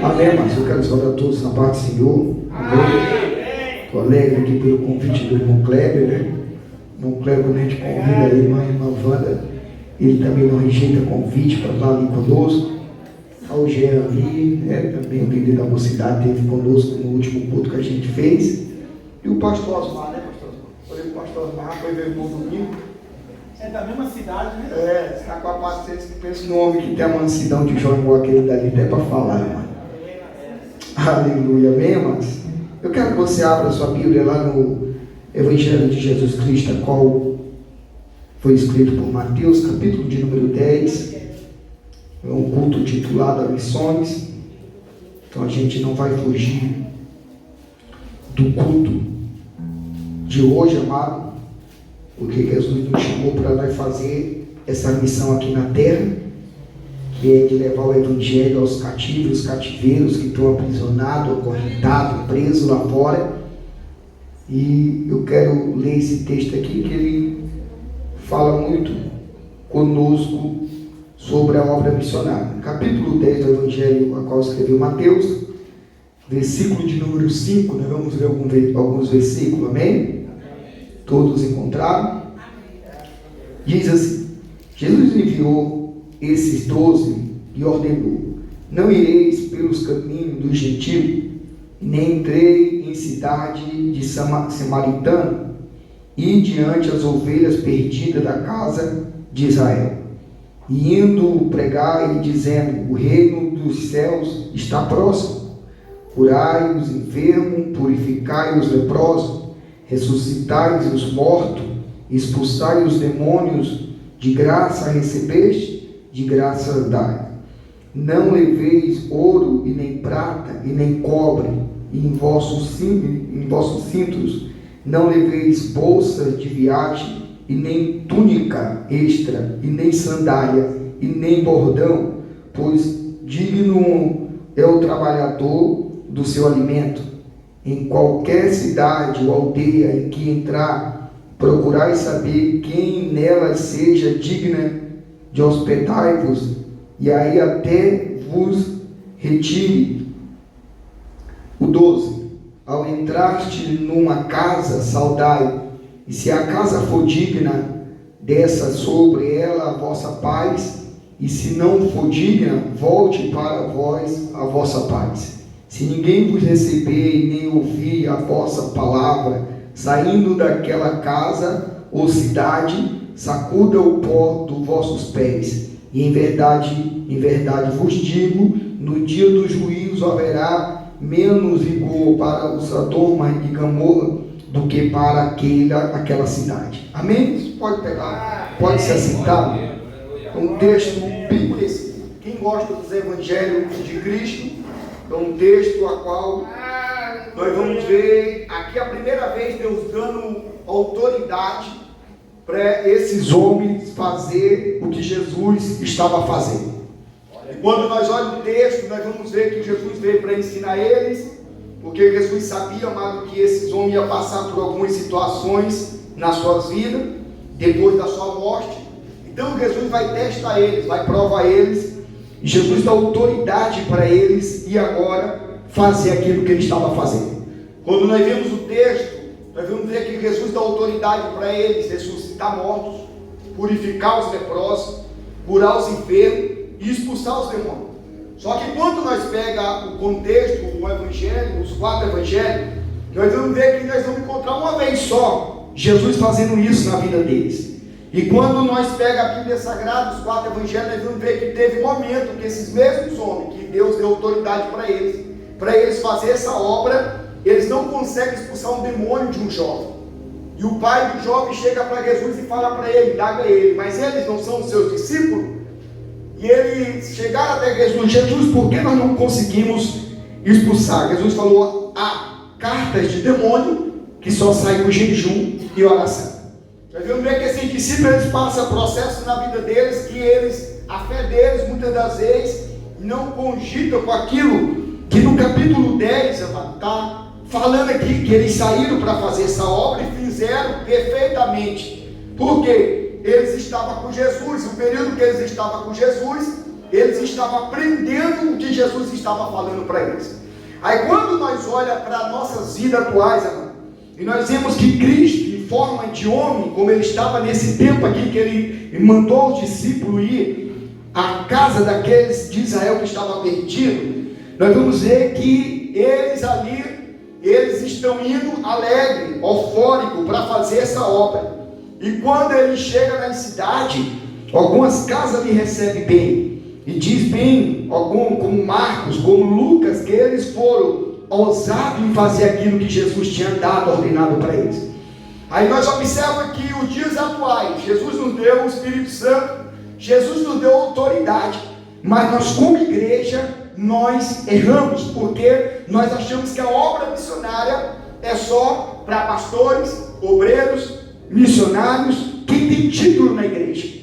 Amém, mas eu quero saudar todos na paz do Senhor. Amém. Estou alegre aqui pelo convite do irmão Kleber, né? O irmão Kleber, quando a gente convida a irmã Wanda, ele também não rejeita convite para estar ali conosco. Ao Jean ali, né? Também o líder da mocidade esteve conosco no último culto que a gente fez. E o pastor Osmar, né, pastor Osmar? Falei com o pastor Osmar, foi ver no domingo. É da mesma cidade, né? É, está com a paciência que pensa no homem que tem a mansidão de João igual aquele dali, até para falar, mano. Aleluia, amém, mas eu quero que você abra a sua Bíblia lá no Evangelho de Jesus Cristo, a qual foi escrito por Mateus, capítulo de número 10. É um culto titulado Missões. Então a gente não vai fugir do culto de hoje, amado, porque Jesus nos chamou para nós fazer essa missão aqui na terra, que é de levar o Evangelho aos cativos, cativeiros que estão aprisionados, acorrentados, presos lá fora. E eu quero ler esse texto aqui, que ele fala muito conosco sobre a obra missionária. Capítulo 10 do Evangelho, a qual escreveu Mateus, versículo de número 5, nós vamos ler alguns versículos, amém? Todos encontraram? Diz assim: Jesus enviou esses 12 e ordenou: não ireis pelos caminhos do gentio, nem entrei em cidade de samaritano, e diante as ovelhas perdidas da casa de Israel, e indo pregar e dizendo: o reino dos céus está próximo, curai os enfermos, purificai os leprosos, ressuscitai os mortos, expulsai os demônios, de graça recebeste, de graça dai. Não leveis ouro e nem prata e nem cobre em vossos cintos, não leveis bolsa de viagem e nem túnica extra e nem sandália e nem bordão, pois digno é o trabalhador do seu alimento. Em qualquer cidade ou aldeia em que entrar, procurai saber quem nela seja digna de hospedai-vos, e aí até vos retire. O 12. Ao entraste numa casa, saudai, e se a casa for digna, desça sobre ela a vossa paz, e se não for digna, volte para vós a vossa paz. Se ninguém vos receber e nem ouvir a vossa palavra, saindo daquela casa ou cidade, sacuda o pó dos vossos pés. E em verdade vos digo, no dia do juízo haverá menos rigor para o Sodoma e Gomorra do que para aquela cidade. Amém? Isso pode pegar, pode se assentar. É um texto bem conhecido. Quem gosta dos evangelhos de Cristo, é um texto a qual nós vamos ver aqui a primeira vez Deus dando autoridade para esses homens fazer o que Jesus estava fazendo. E quando nós olhamos o texto, nós vamos ver que Jesus veio para ensinar eles, porque Jesus sabia, amado, que esses homens iam passar por algumas situações nas suas vidas, depois da sua morte. Então Jesus vai testar eles, vai provar eles, e Jesus dá autoridade para eles e agora fazer aquilo que ele estava fazendo. Quando nós vemos o texto, nós vamos ver que Jesus dá autoridade para eles ressuscitar mortos, purificar os leprosos, curar os enfermos e expulsar os demônios. Só que quando nós pegamos o contexto, o evangelho, os 4 evangelhos, nós vamos ver que nós vamos encontrar uma vez só Jesus fazendo isso na vida deles. E quando nós pegamos a Bíblia Sagrada, os 4 evangelhos, nós vamos ver que teve um momento que esses mesmos homens, que Deus deu autoridade para eles fazer essa obra, eles não conseguem expulsar um demônio de um jovem. E o pai do jovem chega para Jesus e fala para ele, indaga ele: mas eles não são os seus discípulos? E eles chegaram até Jesus: por que nós não conseguimos expulsar? Jesus falou: há cartas de demônio que só saem com jejum e oração. Nós vamos ver que esses discípulos, eles passam processo na vida deles, que eles, a fé deles, muitas das vezes, não cogita com aquilo que no capítulo 10, está falando aqui, que eles saíram para fazer essa obra e fizeram perfeitamente. Por quê? Eles estavam com Jesus, o período que eles estavam com Jesus, eles estavam aprendendo o que Jesus estava falando para eles. Aí quando nós olhamos para nossas vidas atuais, amado, e nós vemos que Cristo, em forma de homem, como ele estava nesse tempo aqui, que ele mandou os discípulos ir à casa daqueles de Israel que estava perdido, nós vamos ver que eles ali, eles estão indo alegre, eufórico, para fazer essa obra. E quando ele chega na cidade, algumas casas lhe recebem bem. E diz bem, como Marcos, como Lucas, que eles foram ousados em fazer aquilo que Jesus tinha dado, ordenado para eles. Aí nós observamos que os dias atuais, Jesus nos deu o Espírito Santo, Jesus nos deu autoridade, mas nós como igreja, nós erramos, porque nós achamos que a obra missionária é só para pastores, obreiros, missionários, quem tem título na igreja.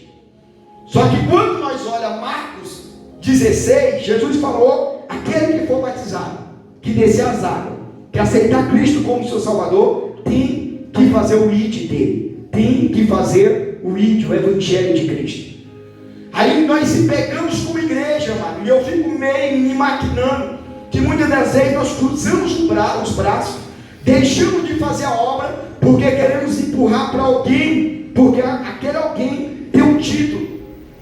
Só que quando nós olhamos Marcos 16, Jesus falou, aquele que for batizado, que descer as águas, que aceitar Cristo como seu Salvador, tem que fazer o ID dele, tem que fazer o ID, o Evangelho de Cristo. Aí nós se pegamos como igreja, mano, e eu fico meio me maquinando, que muitas das vezes nós cruzamos os braços, deixamos de fazer a obra, porque queremos empurrar para alguém, porque aquele alguém tem um título.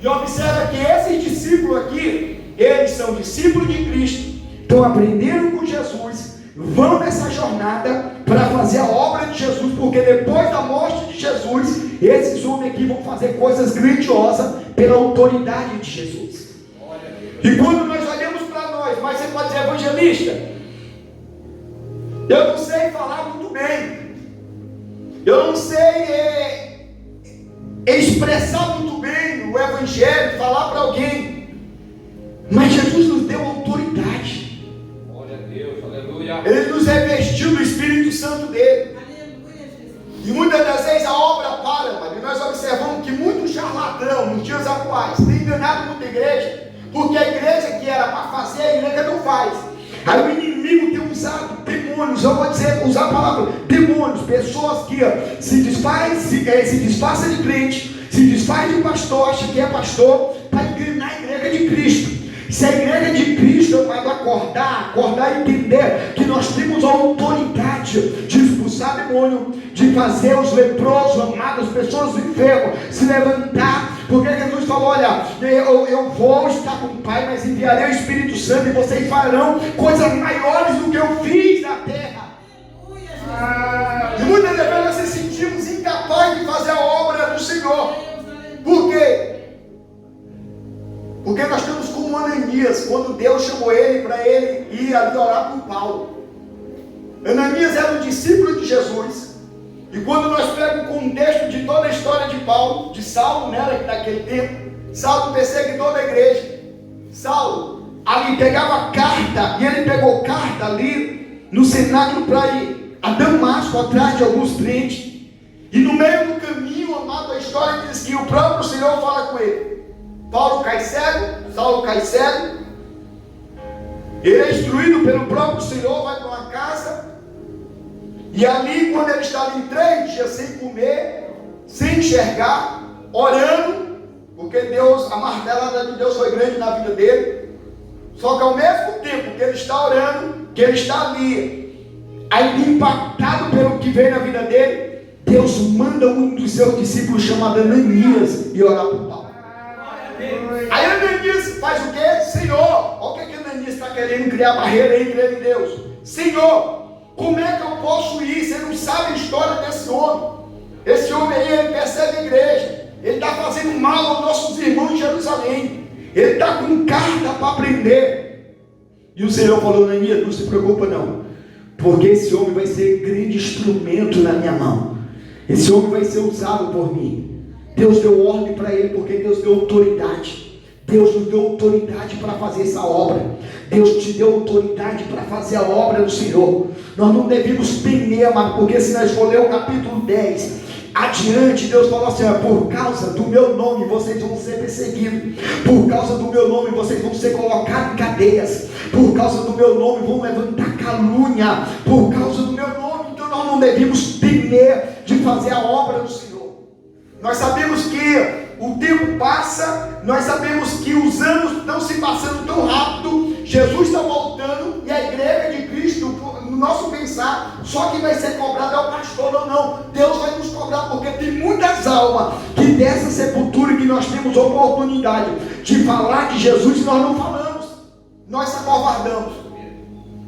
E observa que esses discípulos aqui, eles são discípulos de Cristo, estão aprendendo com Jesus, vão nessa jornada para fazer a obra de Jesus, porque depois da morte de Jesus, esses homens aqui vão fazer coisas grandiosas pela autoridade de Jesus. E quando nós olhamos para nós, mas você pode ser evangelista, eu não sei falar muito bem, eu não sei expressar muito bem o Evangelho, falar para alguém, mas Jesus nos deu autoridade. Glória a Deus, aleluia. Ele nos revestiu do Espírito Santo dele. E muitas das vezes a obra para, mas nós observamos que muito charlatão nos dias atuais tem enganado muita igreja, porque a igreja que era para fazer, a igreja não faz. Aí o inimigo tem usado demônios, eu vou usar a palavra demônios, pessoas que se disfarçam de crente, se desfaz de pastor, acha que é pastor, para enganar a igreja de Cristo. Se a igreja de Cristo vai acordar e entender que nós temos a autoridade de expulsar demônio, de fazer os leprosos, amados, pessoas enfermas, se levantar, porque Jesus falou, olha, eu vou estar com o Pai, mas enviarei o Espírito Santo e vocês farão coisas maiores do que eu fiz na terra. E muitas vezes nós nos sentimos incapazes de fazer a obra do Senhor. Por quê? Porque nós estamos como Ananias, quando Deus chamou ele para ele ir ali orar com Paulo. Ananias era um discípulo de Jesus. E quando nós pegamos o contexto de toda a história de Paulo, de Saulo, né, naquele tempo, Saulo perseguidor da igreja. Saulo ali pegava carta, e ele pegou carta ali no cenáculo para ir a Damasco, atrás de alguns crentes. E no meio do caminho, amado, a história diz que o próprio Senhor fala com ele. Paulo cai cego, Saulo cai cego, ele é instruído pelo próprio Senhor, vai para uma casa, e ali quando ele está ali 3 dias sem comer, sem enxergar, orando, porque Deus, a martelada de Deus foi grande na vida dele, só que ao mesmo tempo que ele está orando, que ele está ali, ainda impactado pelo que veio na vida dele, Deus manda um dos seus discípulos chamado Ananias e orar por Paulo. Aí Ananias faz o quê? Senhor, olha o que Ananias está querendo criar barreira aí, crendo em Deus. Senhor, como é que eu posso ir? Você não sabe a história desse homem. Esse homem aí, ele persegue a igreja, ele está fazendo mal aos nossos irmãos em Jerusalém, ele está com carta para prender. E o Senhor falou, Ananias, não se preocupa não, porque esse homem vai ser grande instrumento na minha mão, esse homem vai ser usado por mim. Deus deu ordem para ele, porque Deus deu autoridade. Deus nos deu autoridade para fazer essa obra. Deus te deu autoridade para fazer a obra do Senhor. Nós não devemos temer, amado, porque se nós for ler o capítulo 10 adiante, Deus falou assim, por causa do meu nome vocês vão ser perseguidos, por causa do meu nome vocês vão ser colocados em cadeias, por causa do meu nome vão levantar calúnia, por causa do meu nome. Então nós não devemos temer de fazer a obra do Senhor. Nós sabemos que o tempo passa, nós sabemos que os anos estão se passando tão rápido, Jesus está voltando e a igreja de Cristo, no nosso pensar, só quem vai ser cobrado é o pastor ou não. Deus vai nos cobrar, porque tem muitas almas que dessa sepultura que nós temos oportunidade de falar de Jesus e nós não falamos, nós se acovardamos,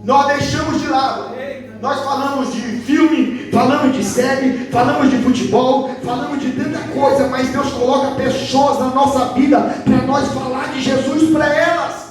nós deixamos de lado. Nós falamos de filme, falamos de série, falamos de futebol, falamos de tanta coisa, mas Deus coloca pessoas na nossa vida para nós falar de Jesus para elas.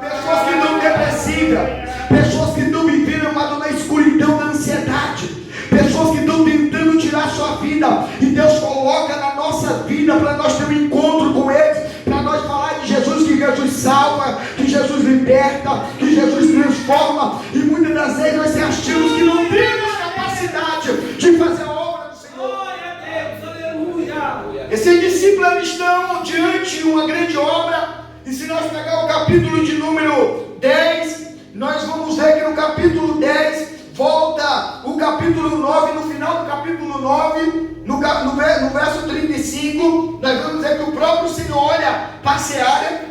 Pessoas que estão depressivas, pessoas que estão vivendo, amado, na escuridão da ansiedade, pessoas que estão tentando tirar a sua vida, e Deus coloca na nossa vida para nós ter um encontro com eles, para nós falar de Jesus, que Jesus salva, que Jesus liberta, que Jesus transforma, e muitas das vezes nós achamos que não temos capacidade de fazer a obra do Senhor. Glória a Deus, aleluia. Esses discípulos estão diante de uma grande obra, e se nós pegar o capítulo de número 10, nós vamos ver que no capítulo 10, volta o capítulo 9, no final do capítulo 9, no verso 35, nós vamos ver que o próprio Senhor olha para a seara,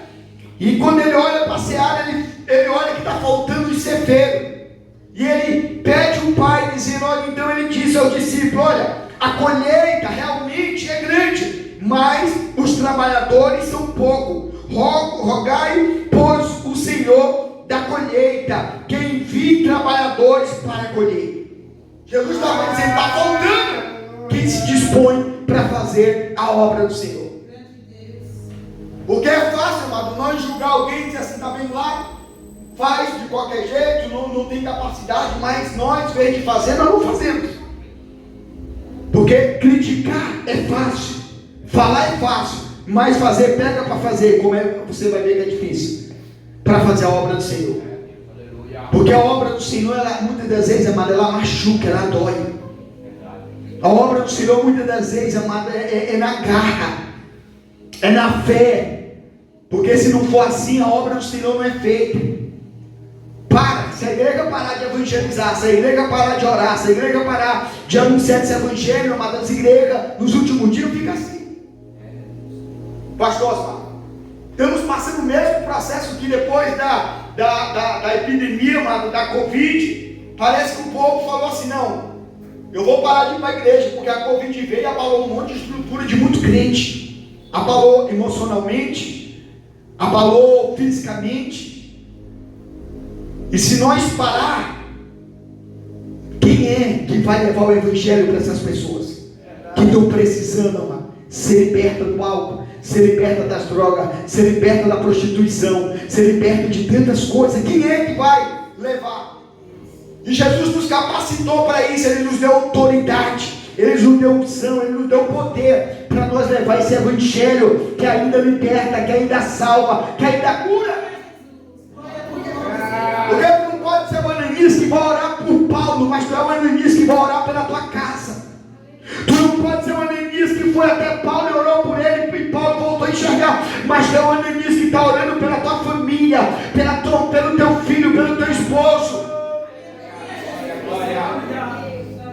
e quando ele olha para a seara, ele olha que está faltando os cefeiros, e ele pede o Pai, dizendo, olha, então ele disse ao discípulo, olha, a colheita realmente é grande, mas os trabalhadores são poucos. Rogai, pois, o Senhor da colheita, que envie trabalhadores para a colheita. Jesus estava dizendo, está faltando quem se dispõe para fazer a obra do Senhor. Porque é fácil, amado, nós julgar alguém e dizer assim, está vendo lá, faz de qualquer jeito, não tem capacidade, mas nós, em vez de fazer, nós não fazemos. Porque criticar é fácil, falar é fácil, mas fazer, pega para fazer, como é, você vai ver que é difícil, para fazer a obra do Senhor. Porque a obra do Senhor, ela, muitas das vezes, amada, ela machuca, ela dói. A obra do Senhor, muitas das vezes, amada, é na garra, é na fé. Porque se não for assim, a obra do Senhor não é feita. Se a igreja parar de evangelizar, se a igreja parar de orar, se a igreja parar de anunciar esse evangelho, amada, as igrejas, nos últimos dias, fica assim. Pastor Osmar, estamos passando o mesmo processo que depois da epidemia, amado, da Covid. Parece que o povo falou assim, não, eu vou parar de ir para a igreja, porque a Covid veio e abalou um monte de estrutura de muito crente. Abalou emocionalmente, abalou fisicamente. E se nós parar, quem é que vai levar o evangelho para essas pessoas que estão precisando, amado, ser liberta do álcool, ser liberta das drogas, ser liberta da prostituição, ser liberta de tantas coisas? Quem é que vai levar? E Jesus nos capacitou para isso, Ele nos deu autoridade, Ele nos deu unção, Ele nos deu poder para nós levar esse evangelho que ainda liberta, que ainda salva, que ainda cura. Porque tu não pode ser o Ananias que vai orar por Paulo, mas tu é o Ananias que vai orar pela tua casa. Tu não pode ser o Ananias que foi até Paulo e orou por ele, e Paulo voltou a enxergar, mas tu é o Ananias que está orando pela tua família, pelo teu filho, pelo teu esposo.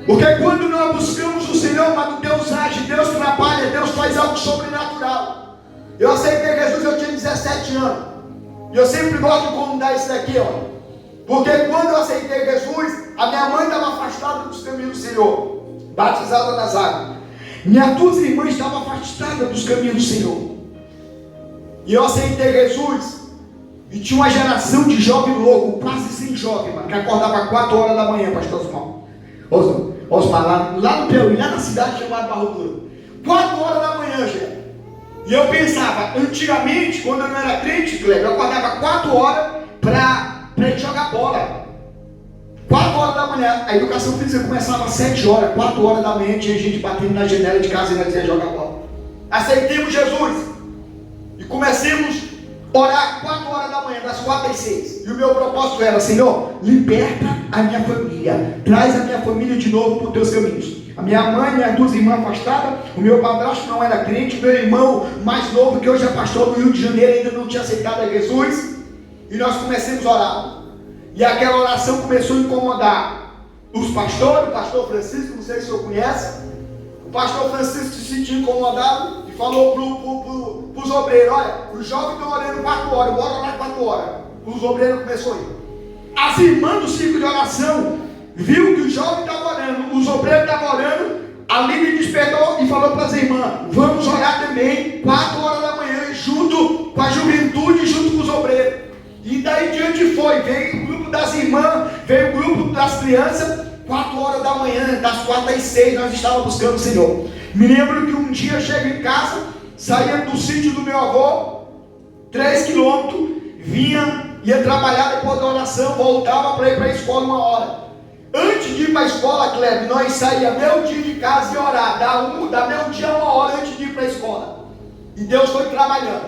Porque quando nós buscamos o Senhor, amado, Deus age, Deus trabalha, Deus faz algo sobrenatural. Eu aceitei Jesus, eu tinha 17 anos. E eu sempre gosto de contar isso daqui, ó. Porque quando eu aceitei Jesus, a minha mãe estava afastada dos caminhos do Senhor, batizada nas águas. Minhas duas irmãs estavam afastadas dos caminhos do Senhor. E eu aceitei Jesus. E tinha uma geração de jovem louco, quase sem jovem, mano, que acordava 4 horas da manhã, pastor Osmar, lá no Piauí, lá na cidade chamada Barro Duro. 4 horas da manhã, gente. E eu pensava, antigamente, quando eu não era crente, eu acordava 4 horas para ir jogar bola. 4 horas da manhã, a educação física começava às 7 horas, 4 horas da manhã tinha gente batendo na janela de casa e nós ia jogar bola. Aceitemos Jesus e comecemos a orar 4 horas da manhã, das 4 às 6. E o meu propósito era, Senhor, liberta a minha família, traz a minha família de novo para os teus caminhos. A minha mãe, minhas duas irmãs afastadas, o meu padrasto não era crente, meu irmão mais novo, que hoje é pastor do Rio de Janeiro, ainda não tinha aceitado a Jesus. E nós começamos a orar. E aquela oração começou a incomodar os pastores, o pastor Francisco, não sei se o senhor conhece. O pastor Francisco se sentiu incomodado e falou para os obreiros: olha, os jovens estão orando 4 horas, bora orar 4 horas. Os obreiros começaram a ir. As irmãs do ciclo de oração viu que os jovens estavam orando, os obreiros estavam orando. A Lídia despertou e falou para as irmãs: vamos orar também 4 horas da manhã, junto com a juventude, junto com os obreiros. E daí diante foi, veio o grupo das irmãs, veio o grupo das crianças. 4 horas da manhã, das 4 às 6, nós estávamos buscando o Senhor. Me lembro que um dia eu chego em casa, saía do sítio do meu avô, 3 quilômetros, ia trabalhar depois da oração, voltava para ir para a escola 1 hora. Antes de ir para a escola, Kleber, nós saíamos meio dia de casa e orar, da meio dia a 1 hora antes de ir para a escola. E Deus foi trabalhando.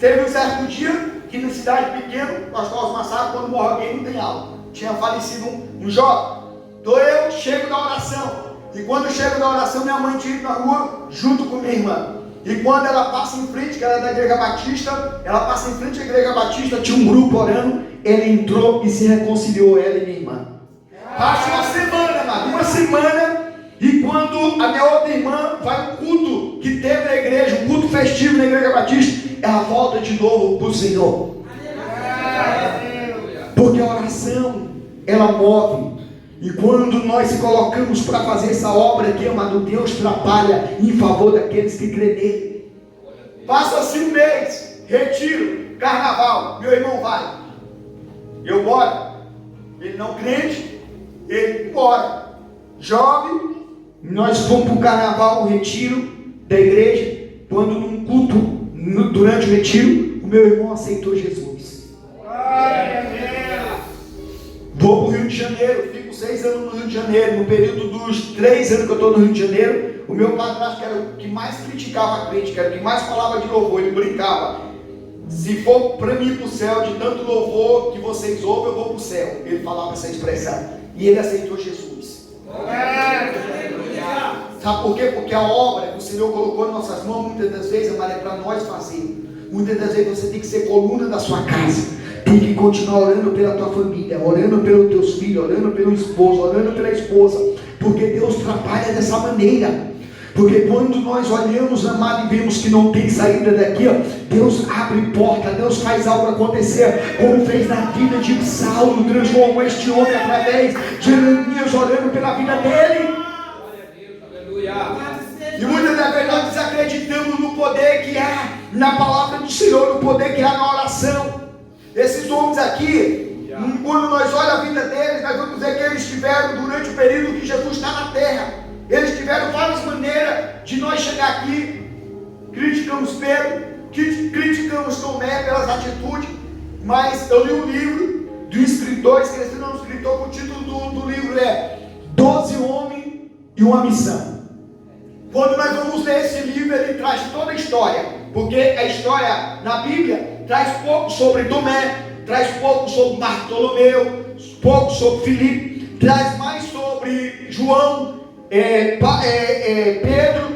Teve um certo dia que na cidade pequena, nós massacres, quando morre alguém não tem aula. Tinha falecido um jovem. Então eu chego da oração. E quando eu chego da oração, minha mãe tinha ido na rua junto com minha irmã. E quando ela passa em frente, que ela é da Igreja Batista, ela passa em frente à Igreja Batista, tinha um grupo orando. Ele entrou e se reconciliou, ela e minha irmã. Passa uma semana, mano, uma semana. E quando a minha outra irmã vai no culto que teve na igreja, um culto festivo na Igreja Batista, ela volta de novo para o Senhor. Porque a oração, ela move. E quando nós se colocamos para fazer essa obra aqui, amado, Deus trabalha em favor daqueles que crêem nele. Passa-se um mês, retiro, carnaval, meu irmão vai. Eu moro. Ele não crente, ele mora. Jovem, nós fomos para o carnaval, o retiro da igreja. Quando num culto, durante o retiro, o meu irmão aceitou Jesus. Vou para o Rio de Janeiro, fico 6 anos no Rio de Janeiro. No período dos 3 anos que eu estou no Rio de Janeiro, o meu padrasto, que era o que mais criticava a crente, que era o que mais falava de louvor, ele brincava: se for para mim ir para o céu, de tanto louvor que vocês ouvem, eu vou para o céu. Ele falava essa expressão. E ele aceitou Jesus. Sabe por quê? Porque a obra que o Senhor colocou em nossas mãos, muitas das vezes, amado, é para nós fazer. Muitas das vezes você tem que ser coluna da sua casa. Tem que continuar orando pela tua família, orando pelos teus filhos, orando pelo esposo, orando pela esposa. Porque Deus trabalha dessa maneira. Porque quando nós olhamos, amado, e vemos que não tem saída daqui, ó, Deus abre porta, Deus faz algo acontecer, como fez na vida de Saulo, transformou este homem através de Ananias, orando pela vida dele. E muitas das vezes nós desacreditamos no poder que há na palavra do Senhor, no poder que há na oração. Esses homens aqui, quando nós olhamos a vida deles, nós vamos dizer que eles tiveram durante o período que Jesus está na terra. Eles tiveram várias maneiras de nós chegar aqui. Criticamos Pedro, criticamos Tomé pelas atitudes, mas eu li um livro do escritor, esqueci o escritor, o título do livro é 12 Homens e uma Missão. Quando nós vamos ler esse livro, ele traz toda a história, porque a história na Bíblia traz pouco sobre Tomé, traz pouco sobre Bartolomeu, pouco sobre Filipe, traz mais sobre João, Pedro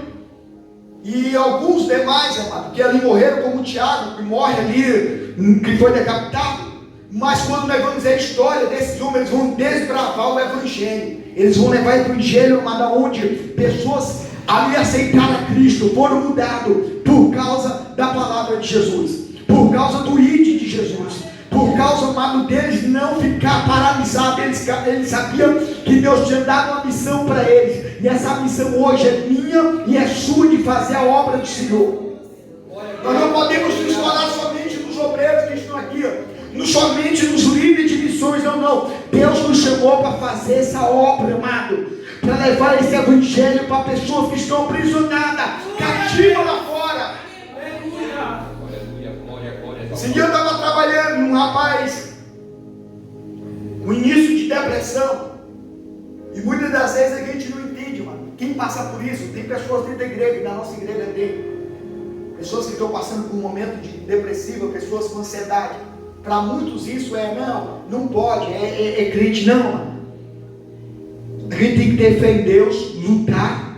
e alguns demais, amado, que ali morreram, como Tiago, que morre ali, que foi decapitado. Mas quando nós vamos ver a história desses homens, eles vão desbravar o Evangelho. Eles vão levar o Evangelho, amado, onde pessoas ali aceitaram a Cristo, foram mudados por causa da palavra de Jesus, por causa do ID de Jesus, por causa, amado, deles não ficar paralisados. Eles sabiam que Deus tinha dado uma missão para eles, e essa missão hoje é minha e é sua, de fazer a obra do Senhor. Nós não podemos nos falar somente dos obreiros que estão aqui, somente nos líderes de missões, não. Deus nos chamou para fazer essa obra, amado, para levar esse evangelho para pessoas que estão aprisionadas, cativas lá fora. Esse dia eu estava trabalhando, um rapaz com início de depressão, e muitas das vezes a gente não entende, mano. Quem passa por isso, tem pessoas dentro da igreja, da nossa igreja tem pessoas que estão passando por um momento de depressivo, pessoas com ansiedade. Para muitos isso não pode, é crente, não, mano. A gente tem que ter fé em Deus, lutar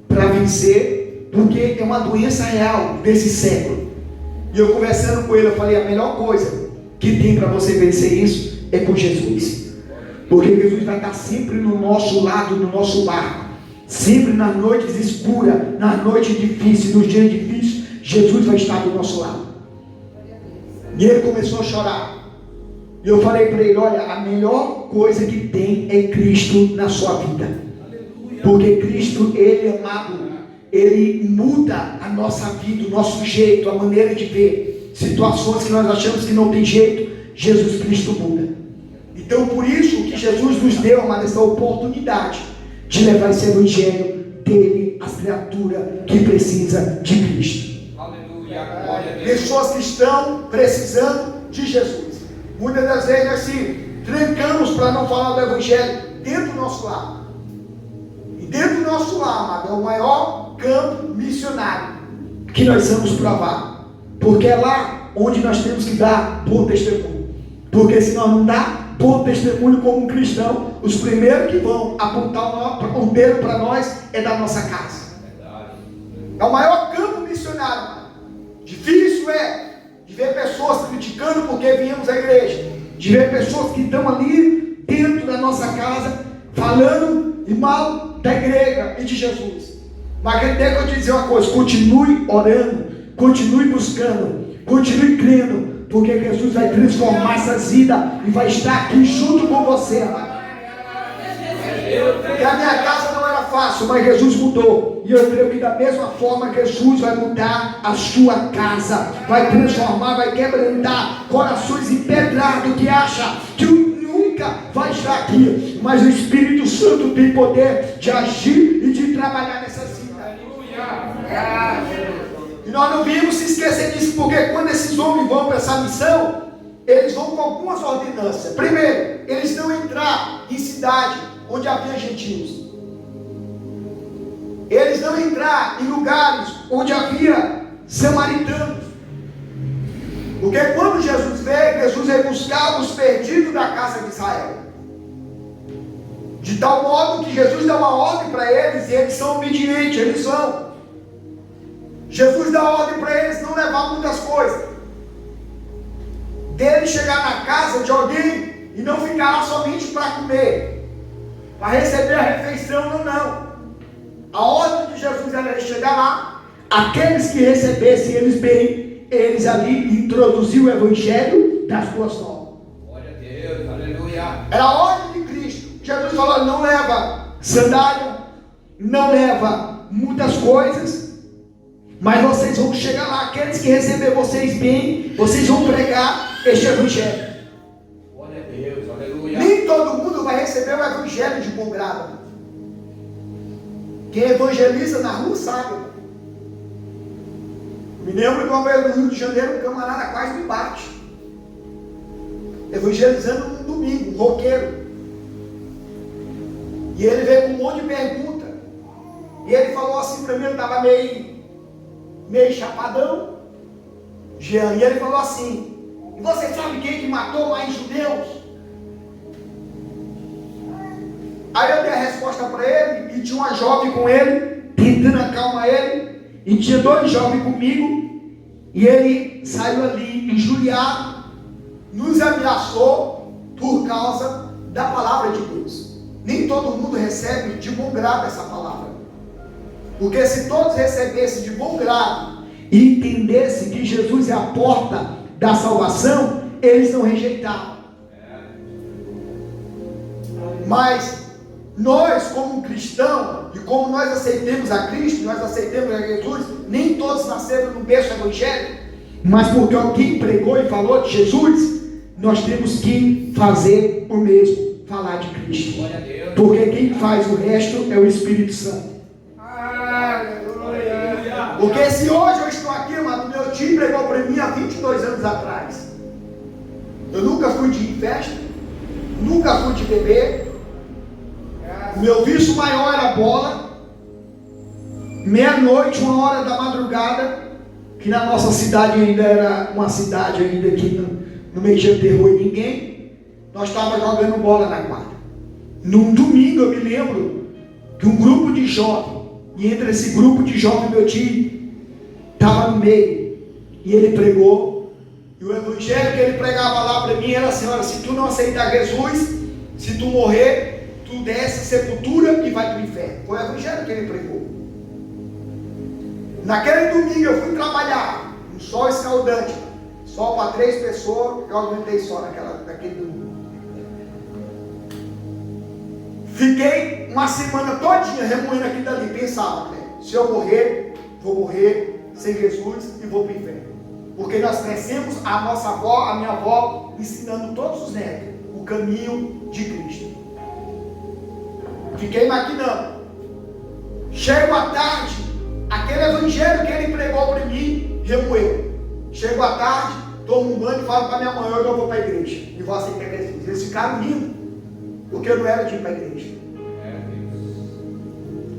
para vencer, porque é uma doença real desse século. E eu conversando com ele, eu falei: a melhor coisa que tem para você vencer isso é com Jesus, porque Jesus vai estar sempre no nosso lado, no nosso barco, sempre nas noites escuras, nas noites difíceis, nos dias difíceis. Jesus vai estar do nosso lado. E ele começou a chorar. E eu falei para ele: olha, a melhor coisa que tem é Cristo na sua vida. Porque Cristo, ele, amado, ele muda a nossa vida, o nosso jeito, a maneira de ver. Situações que nós achamos que não tem jeito, Jesus Cristo muda. Então por isso que Jesus nos deu, amado, essa oportunidade de levar esse evangelho dele às criaturas que precisam de Cristo. Aleluia, glória a Deus. Pessoas que estão precisando de Jesus. Muitas das vezes nós se trancamos para não falar do evangelho dentro do nosso lar. E dentro do nosso lar, amado, é o maior campo missionário que nós vamos provar. Porque é lá onde nós temos que dar bom testemunho. Porque se nós não dar bom testemunho como um cristão, os primeiros que vão apontar o ponteiro para nós é da nossa casa. É o maior campo missionário, amado. Difícil é de ver pessoas criticando porque viemos à igreja, de ver pessoas que estão ali dentro da nossa casa falando mal da igreja e de Jesus. Mas quero ter que eu te dizer uma coisa: continue orando, continue buscando, continue crendo, porque Jesus vai transformar essas vidas e vai estar aqui junto com você, amado. Porque a minha casa não era fácil, mas Jesus mudou. E eu creio que da mesma forma Jesus vai mudar a sua casa, vai transformar, vai quebrantar corações empedrados que acham que nunca vai estar aqui. Mas o Espírito Santo tem poder de agir e de trabalhar nessas vidas. E nós não viemos se esquecer disso, porque quando esses homens vão para essa missão, eles vão com algumas ordenanças. Primeiro, eles não entrar em cidade onde havia gentios. Eles não entrar em lugares onde havia samaritanos. Porque quando Jesus veio buscar os perdidos da casa de Israel. De tal modo que Jesus dá uma ordem para eles e eles são obedientes, eles vão. Jesus dá ordem para eles não levar muitas coisas. Dele chegar na casa de alguém e não ficar lá somente para comer, para receber a refeição, não. A ordem de Jesus era chegar lá, aqueles que recebessem eles bem, eles ali introduziam o evangelho das boas novas. Glória a Deus, aleluia. Era a ordem de Cristo. Jesus falou: não leva sandália, não leva muitas coisas, mas vocês vão chegar lá, aqueles que receber vocês bem, vocês vão pregar este evangelho. Glória a Deus, aleluia. Nem todo mundo vai receber o evangelho de bom grado. Quem evangeliza na rua sabe. Me lembro que uma vez no Rio de Janeiro, um camarada quase me bate, evangelizando num domingo, um roqueiro. E ele veio com um monte de pergunta. E ele falou assim para mim, ele estava meio chapadão, Jean, e ele falou assim: e você sabe quem que matou mais judeus? Aí eu dei a resposta para ele, e tinha uma jovem com ele, tentando acalmar ele, e tinha 2 jovens comigo, e ele saiu ali injuriado, nos ameaçou por causa da palavra de Deus. Nem todo mundo recebe de bom grado essa palavra, porque se todos recebessem de bom grado e entendessem que Jesus é a porta da salvação, eles não rejeitavam. Mas nós, como cristãos, e como nós aceitamos a Cristo, nós aceitamos a Jesus, nem todos nasceram no berço evangélico, mas porque alguém pregou e falou de Jesus, nós temos que fazer o mesmo, falar de Cristo. Porque quem faz o resto é o Espírito Santo. Porque se hoje eu estou aqui, mano, meu tio pregou para mim há 22 anos atrás. Eu nunca fui de festa, nunca fui de beber. O meu vício maior era bola. Meia-noite, 1h da madrugada, que na nossa cidade ainda era uma cidade ainda que não mexia terror em ninguém, nós estávamos jogando bola na quadra. Num domingo eu me lembro que um grupo de jovens, e entre esse grupo de jovens meu tio estava no meio, e ele pregou, e o evangelho que ele pregava lá para mim era assim: olha, se tu não aceitar Jesus, se tu morrer, tu desce a sepultura e vai para o inferno. Foi o evangelho que ele pregou. Naquele domingo eu fui trabalhar, um sol escaldante, só para 3 pessoas, eu aguentei só naquele domingo. Fiquei uma semana todinha remoendo aquilo dali, pensava, né? Se eu morrer, vou morrer sem Jesus e vou para o inferno. Porque nós crescemos, a nossa avó, a minha avó, ensinando todos os netos o caminho de Cristo. Fiquei maquinando. Chego à tarde, aquele evangelho que ele pregou para mim, remoeu. Chego à tarde, tomo um banho e falo para minha mãe, hoje eu vou para a igreja. E vou aceitar Jesus. Eles ficaram rindo, porque eu não era de ir para a igreja.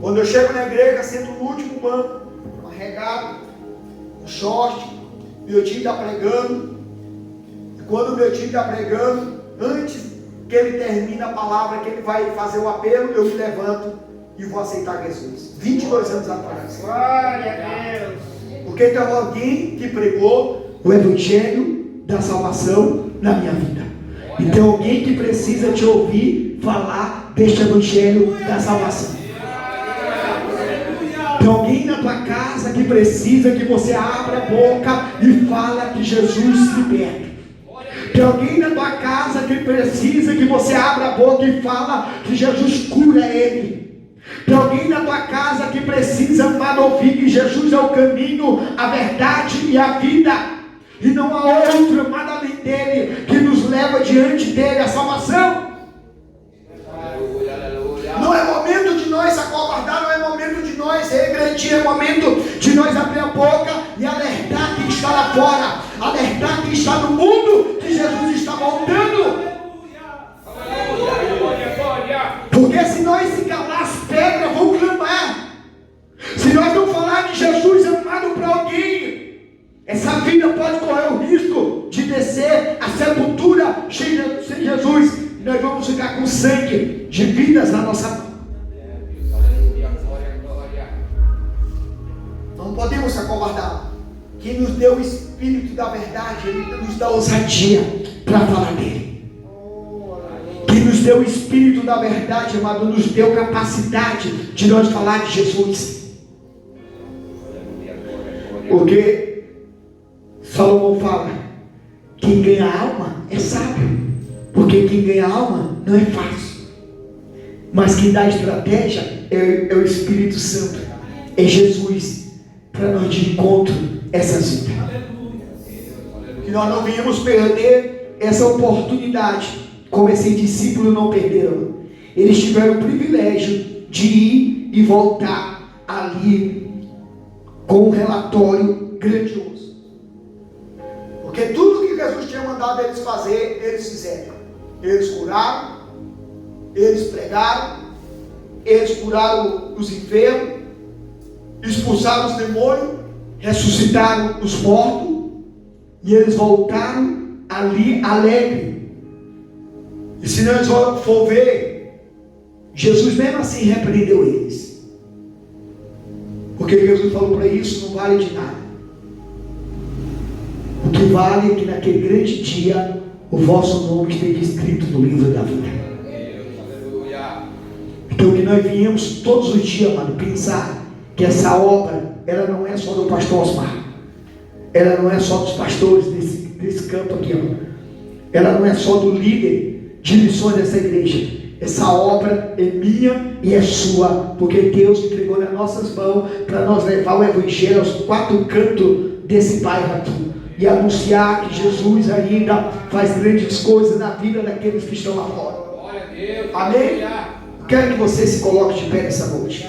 Quando eu chego na igreja, sento no último banco, uma regata, um short, meu tio está pregando. E quando o meu tio está pregando, antes que ele termine a palavra, que ele vai fazer o apelo, eu me levanto e vou aceitar Jesus. 22 anos atrás. Glória a Deus. Porque tem alguém que pregou o evangelho da salvação na minha vida. Então alguém que precisa te ouvir falar deste evangelho da salvação. Tem alguém na tua casa que precisa que você abra a boca e fala que Jesus liberta. Tem alguém na tua casa que precisa que você abra a boca e fala que Jesus cura ele. Tem alguém na tua casa que precisa, amado, ouvir que Jesus é o caminho, a verdade e a vida. E não há outro, amado, além dele, que nos leva diante dele a salvação. Não é momento de nós acovardar, não é momento de nós regredir, é momento de nós abrir a boca e alertar quem está lá fora, alertar quem está no mundo, que Jesus está voltando. Porque se nós se calar, as pedras vão clamar. Se nós não falar de Jesus amado para alguém, essa vida pode correr o risco de descer a sepultura sem Jesus. E nós vamos ficar com sangue de vidas na nossa mão. Não podemos se acovardar. Quem nos deu o Espírito da verdade, Ele nos dá ousadia para falar dele. Quem nos deu o Espírito da verdade, amado, nos deu capacidade de nós falar de Jesus. Porque Salomão fala: quem ganha alma é sábio. Porque quem ganha alma não é fácil. Mas quem dá estratégia é o Espírito Santo. É Jesus. Para nós de encontro essas vidas. Que nós não venhamos perder essa oportunidade. Como esses discípulos não perderam. Eles tiveram o privilégio de ir e voltar ali com um relatório grandioso. Porque tudo que Jesus tinha mandado eles fazer, eles fizeram. Eles curaram, eles pregaram, eles curaram os enfermos, expulsaram os demônios, ressuscitaram os mortos, e eles voltaram ali alegre. E se nós for ver, Jesus mesmo assim repreendeu eles. Porque Jesus falou para isso, não vale de nada. O que vale é que naquele grande dia o vosso nome esteja escrito no livro da vida. Então que nós viemos todos os dias, mano, pensar que essa obra, ela não é só do pastor Osmar. Ela não é só dos pastores desse campo aqui, ó. Ela não é só do líder de missões dessa igreja. Essa obra é minha e é sua, porque Deus entregou nas nossas mãos para nós levar o evangelho aos 4 cantos desse bairro aqui. E anunciar que Jesus ainda faz grandes coisas na vida daqueles que estão lá fora. Amém? Quero que você se coloque de pé nessa noite.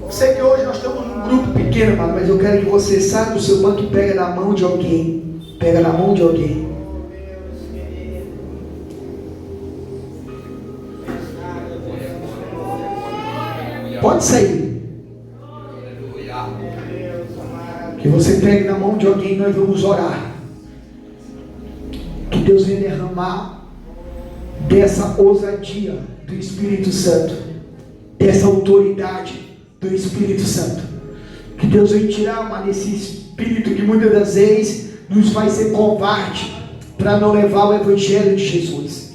Eu sei que hoje nós estamos num grupo pequeno, mas eu quero que você saia do seu banco e pega na mão de alguém. Pega na mão de alguém. Pode sair. Que você pegue na mão de alguém e nós vamos orar. Que Deus venha derramar dessa ousadia do Espírito Santo, dessa autoridade do Espírito Santo. Que Deus venha tirar desse espírito que muitas das vezes nos faz ser covarde para não levar o Evangelho de Jesus.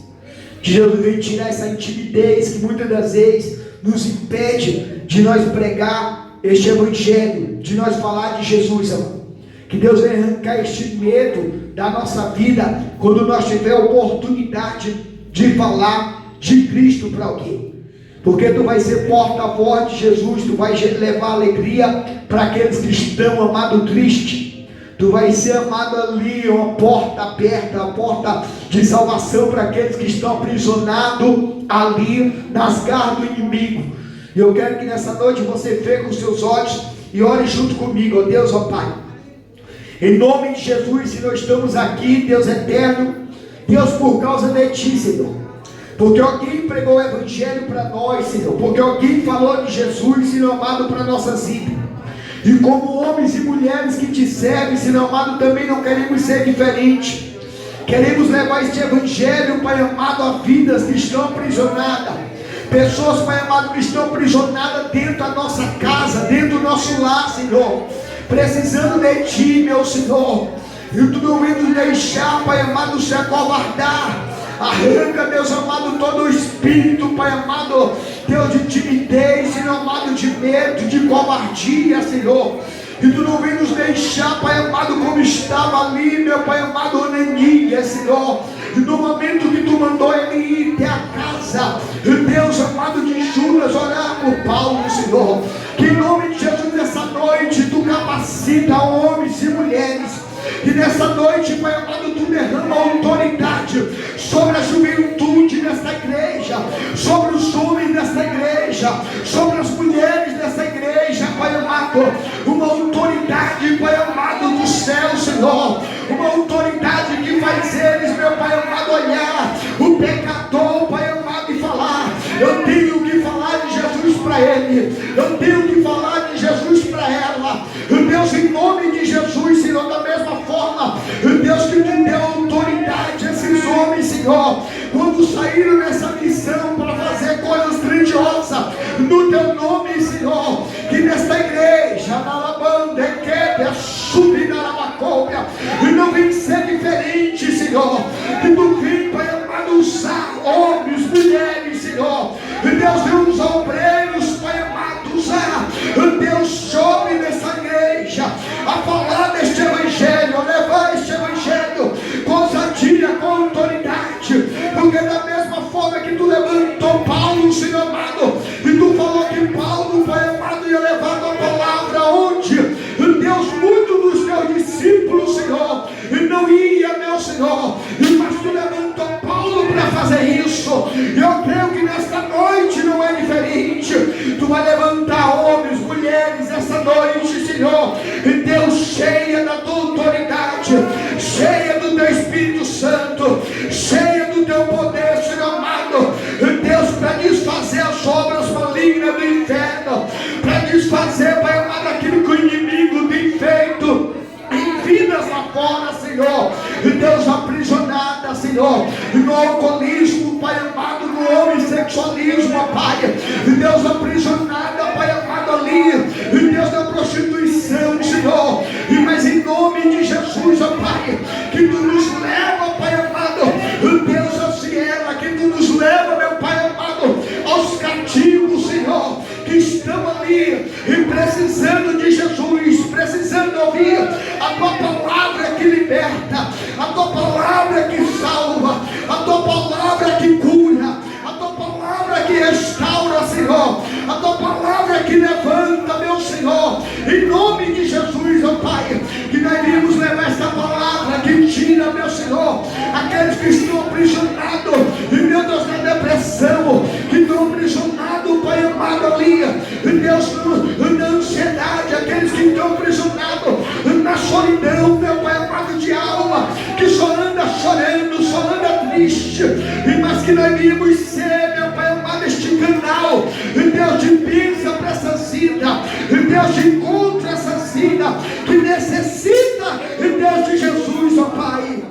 Que Jesus venha tirar essa timidez que muitas das vezes nos impede de nós pregar este evangelho, de nós falar de Jesus, amado. Que Deus venha arrancar este medo da nossa vida quando nós tiver a oportunidade de falar de Cristo para alguém. Porque tu vai ser porta-voz de Jesus, tu vai levar alegria para aqueles que estão, amado, tristes. Tu vai ser, amado, ali, uma porta aberta, a porta de salvação para aqueles que estão aprisionados ali nas garras do inimigo. E eu quero que nessa noite você feche os seus olhos e ore junto comigo, ó Deus, ó Pai. Em nome de Jesus, Senhor, estamos aqui, Deus eterno, Deus, por causa de Ti, Senhor. Porque alguém pregou o Evangelho para nós, Senhor. Porque alguém falou de Jesus, Senhor amado, para nossas vidas. E como homens e mulheres que Te servem, Senhor amado, também não queremos ser diferentes. Queremos levar este Evangelho, Pai amado, a vidas que estão aprisionadas. Pessoas, Pai amado, que estão aprisionadas dentro da nossa casa, dentro do nosso lar, Senhor. Precisando de Ti, meu Senhor. E Tu não vai nos deixar, Pai amado, se acovardar. Arranca, Deus amado, todo o espírito, Pai amado, Deus, de timidez, Senhor amado, de medo, de covardia, Senhor. E Tu não vem nos deixar, Pai amado, como estava ali, meu Pai amado, Ananias, Senhor. E no momento que Tu mandou ele ir até a casa, Deus amado, de Judas, orar por Paulo, Senhor. Que em nome de Jesus, nessa noite, Tu capacita homens e mulheres. E nessa noite, Pai amado, Tu derrama autoridade sobre a juventude desta igreja, sobre os homens desta igreja, sobre as mulheres desta igreja, Pai amado. Uma autoridade, Pai amado, do céu, Senhor. Uma autoridade que faz eles, meu Pai amado, olhar o pecador, Pai amado, e falar: eu tenho que falar de Jesus para ele, eu tenho que falar de Jesus para ela. Deus, em nome de Jesus, Senhor, da mesma forma, Deus, que Tu deu autoridade a esses homens, Senhor, quando saíram nessa missão para fazer coisas grandiosas no Teu nome, Senhor. Que nesta igreja, na Labanda, Equébia, Subinarabacóbia, e não vem ser diferente, Senhor. Que Tu vem, Pai amado, usar homens, mulheres, Senhor. Deus, vem usar obreiros, Pai amado, usar, Deus, chove nessa igreja a falar deste Evangelho, a levar este Evangelho com ousadia, com autoridade. Porque da mesma forma que Tu levantou Paulo, Senhor amado, e Tu falou que Paulo, Pai amado, ia levar a Tua palavra onde, Deus, muitos dos Teus discípulos, Senhor, e não ia, meu Senhor, mas Tu levantou Paulo para fazer isso. Eu creio que nesta noite não é diferente. Tu vai levantar homens, mulheres essa noite, Senhor, e Deus, cheia da Tua autoridade, cheia do Teu Espírito Santo, cheia do Teu poder, Senhor amado, Deus, para desfazer as obras malignas do inferno, para desfazer, Pai amado, aquilo que o inimigo tem feito em vidas lá fora, Senhor. Deus, aprisionada, Senhor, no alcoolismo, Pai amado, no homossexualismo, Pai. Deus, aprisionada, Pai amado, ali, Deus, na prostituição, Senhor. Mas em nome de Jesus, ó Pai, que Tu nos leva, Pai amado, Deus, a Ciela, que Tu nos leva, meu Pai amado, aos cativos, Senhor, que estão ali e precisando de Jesus, precisando ouvir a Tua palavra que liberta, a Tua palavra que salva, a Tua palavra que cura, a Tua palavra que restaura, Senhor, a Tua palavra que levanta, meu Senhor. Em nome de Jesus, ó Pai, que nós iremos levar esta palavra que tira, meu Senhor, aqueles que estão aprisionados, e meu Deus, na depressão, que estão aprisionados, Pai amado, ali, Deus, na ansiedade, aqueles que estão aprisionados na solidão, meu Pai amado, de alma, que só anda chorando, só anda triste, mas que nós iremos ser, meu Pai amado, este canal, Deus, de bênção para essa vida, Deus, de encontro essa vida que necessita, Deus, de Jesus, ó Pai.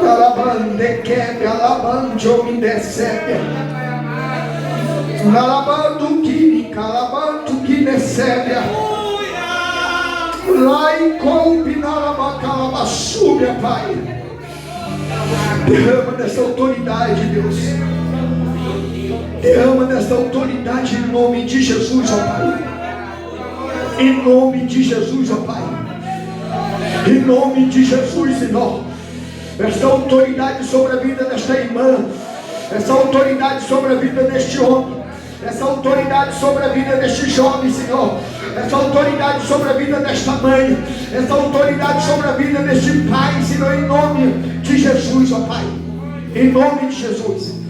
Alabande quebra, alabande ou me decebe, alabando que recebe, lá em coupe na alabacalabaçúbia, Pai. Derrama dessa autoridade, Deus. Derrama dessa autoridade em nome de Jesus, ó Pai. Em nome de Jesus, ó Pai. Em nome de Jesus, Senhor. Essa autoridade sobre a vida desta irmã. Essa autoridade sobre a vida deste homem. Essa autoridade sobre a vida deste jovem, Senhor. Essa autoridade sobre a vida desta mãe. Essa autoridade sobre a vida deste pai, Senhor, em nome de Jesus, ó Pai. Em nome de Jesus.